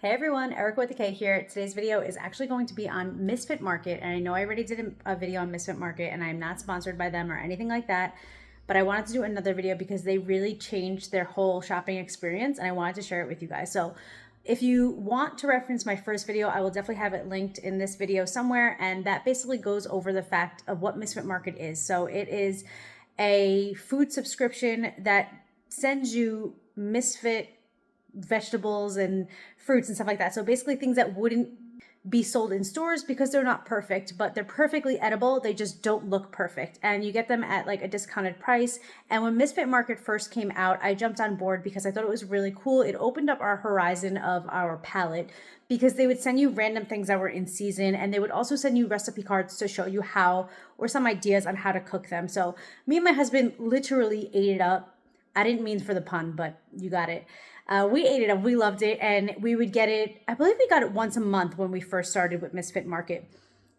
Hey everyone, Erica with the K here. Today's video is actually going to be on Misfit Market, and I know I already did a video on Misfit Market, and I'm not sponsored by them or anything like that, but I wanted to do another video because they really changed their whole shopping experience, and I wanted to share it with you guys. So if you want to reference my first video, I will definitely have it linked in this video somewhere, and that basically goes over the fact of what Misfit Market is. So it is a food subscription that sends you Misfit vegetables and fruits and stuff like that. So basically things that wouldn't be sold in stores because they're not perfect, but they're perfectly edible. They just don't look perfect. And you get them at like a discounted price. And when Misfit Market first came out, I jumped on board because I thought it was really cool. It opened up our horizon of our palate because they would send you random things that were in season, and they would also send you recipe cards to show you how, or some ideas on how to cook them. So me and my husband literally ate it up. I didn't mean for the pun, but you got it. We ate it up. We loved it. And we would get it, I believe we got it once a month when we first started with Misfit Market.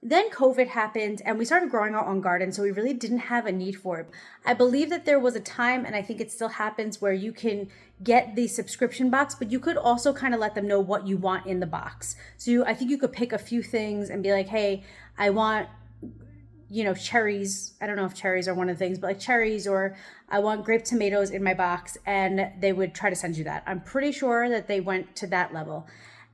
Then COVID happened and we started growing our own garden. So we really didn't have a need for it. I believe that there was a time, and I think it still happens, where you can get the subscription box, but you could also kind of let them know what you want in the box. So I think you could pick a few things and be like, hey, I want cherries. I don't know if cherries are one of the things, but like cherries, or I want grape tomatoes in my box, and they would try to send you that. I'm pretty sure that they went to that level.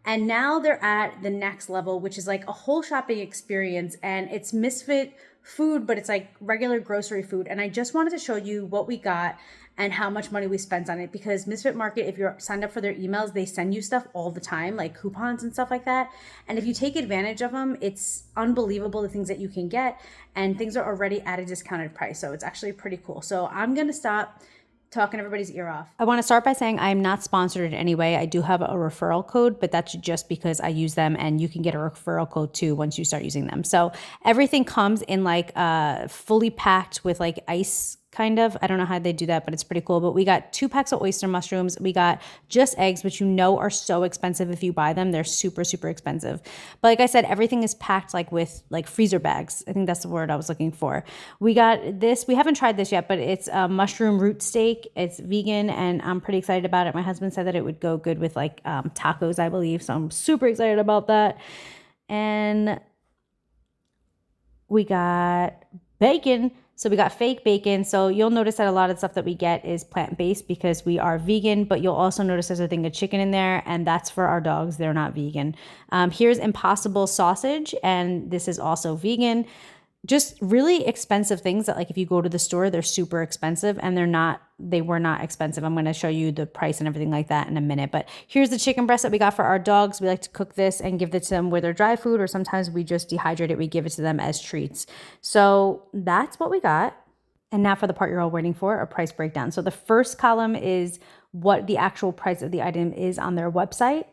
And now they're at the next level, which is like a whole shopping experience, and it's Misfit food, but it's like regular grocery food. And I just wanted to show you what we got and how much money we spent on it, because Misfit Market, if you're signed up for their emails, they send you stuff all the time, like coupons and stuff like that. And if you take advantage of them, it's unbelievable the things that you can get, and things are already at a discounted price. So it's actually pretty cool. So I'm going to stop talking everybody's ear off. I want to start by saying I'm not sponsored in any way. I do have a referral code, but that's just because I use them, and you can get a referral code too once you start using them. So everything comes in like fully packed with like ice, kind of. I don't know how they do that, but it's pretty cool. But we got 2 packs of oyster mushrooms. We got just eggs, which are so expensive if you buy them. They're super, super expensive. But like I said, everything is packed like with like freezer bags. I think that's the word I was looking for. We got this. We haven't tried this yet, but it's a mushroom root steak. It's vegan, and I'm pretty excited about it. My husband said that it would go good with like tacos, I believe. So I'm super excited about that. And we got bacon. So we got fake bacon. So you'll notice that a lot of stuff that we get is plant-based because we are vegan, but you'll also notice there's a thing of chicken in there, and that's for our dogs. They're not vegan. Here's Impossible sausage, and this is also vegan. Just really expensive things that, like, if you go to the store, they're super expensive, and they were not expensive. I'm going to show you the price and everything like that in a minute. But here's the chicken breast that we got for our dogs. We like to cook this and give it to them with their dry food, or sometimes we just dehydrate it. We give it to them as treats. So that's what we got. And now for the part you're all waiting for, a price breakdown. So the first column is what the actual price of the item is on their website.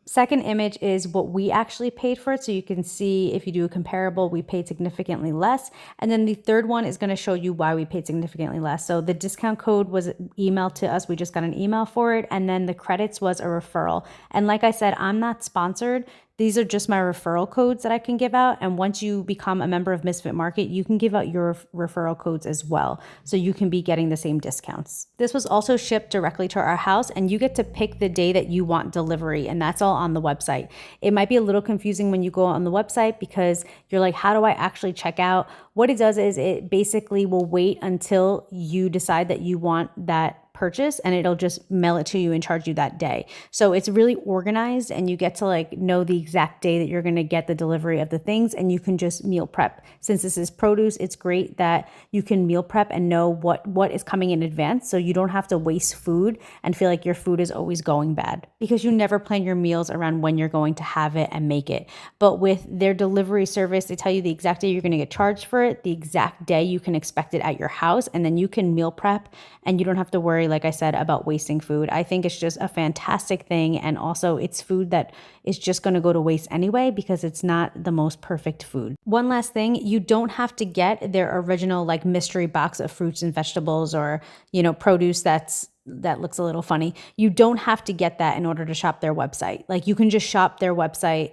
Second image is what we actually paid for it. So you can see, if you do a comparable, we paid significantly less. And then the third one is going to show you why we paid significantly less. So the discount code was emailed to us. We just got an email for it. And then the credits was a referral. And like I said, I'm not sponsored. These are just my referral codes that I can give out. And once you become a member of Misfit Market, you can give out your referral codes as well. So you can be getting the same discounts. This was also shipped directly to our house, and you get to pick the day that you want delivery. And that's all on the website. It might be a little confusing when you go on the website because you're like, how do I actually check out? What it does is it basically will wait until you decide that you want that purchase, and it'll just mail it to you and charge you that day. So it's really organized, and you get to like know the exact day that you're going to get the delivery of the things, and you can just meal prep. Since this is produce, it's great that you can meal prep and know what is coming in advance, so you don't have to waste food and feel like your food is always going bad, because you never plan your meals around when you're going to have it and make it. But with their delivery service, they tell you the exact day you're going to get charged for it, the exact day you can expect it at your house, and then you can meal prep, and you don't have to worry, like I said, about wasting food. I think it's just a fantastic thing. And also it's food that is just going to go to waste anyway because it's not the most perfect food. One last thing, you don't have to get their original like mystery box of fruits and vegetables, or, produce that looks a little funny. You don't have to get that in order to shop their website. Like, you can just shop their website.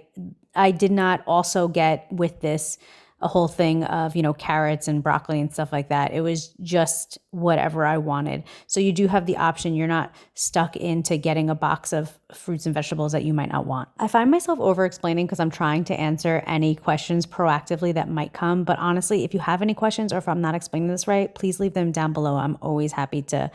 I did not also get with this a whole thing of, you know, carrots and broccoli and stuff like that. It was just whatever I wanted. So you do have the option. You're not stuck into getting a box of fruits and vegetables that you might not want. I find myself over explaining because I'm trying to answer any questions proactively that might come. But honestly, if you have any questions or if I'm not explaining this right, please leave them down below. I'm always happy to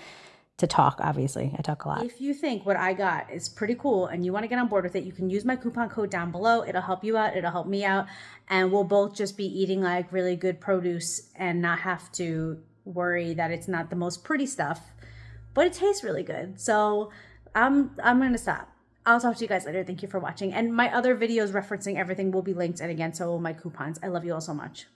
talk. Obviously, I talk a lot. If you think what I got is pretty cool and you want to get on board with it, you can use my coupon code down below. It'll help you out. It'll help me out. And we'll both just be eating like really good produce and not have to worry that it's not the most pretty stuff, but it tastes really good. So I'm going to stop. I'll talk to you guys later. Thank you for watching. And my other videos referencing everything will be linked. And again, so will my coupons. I love you all so much.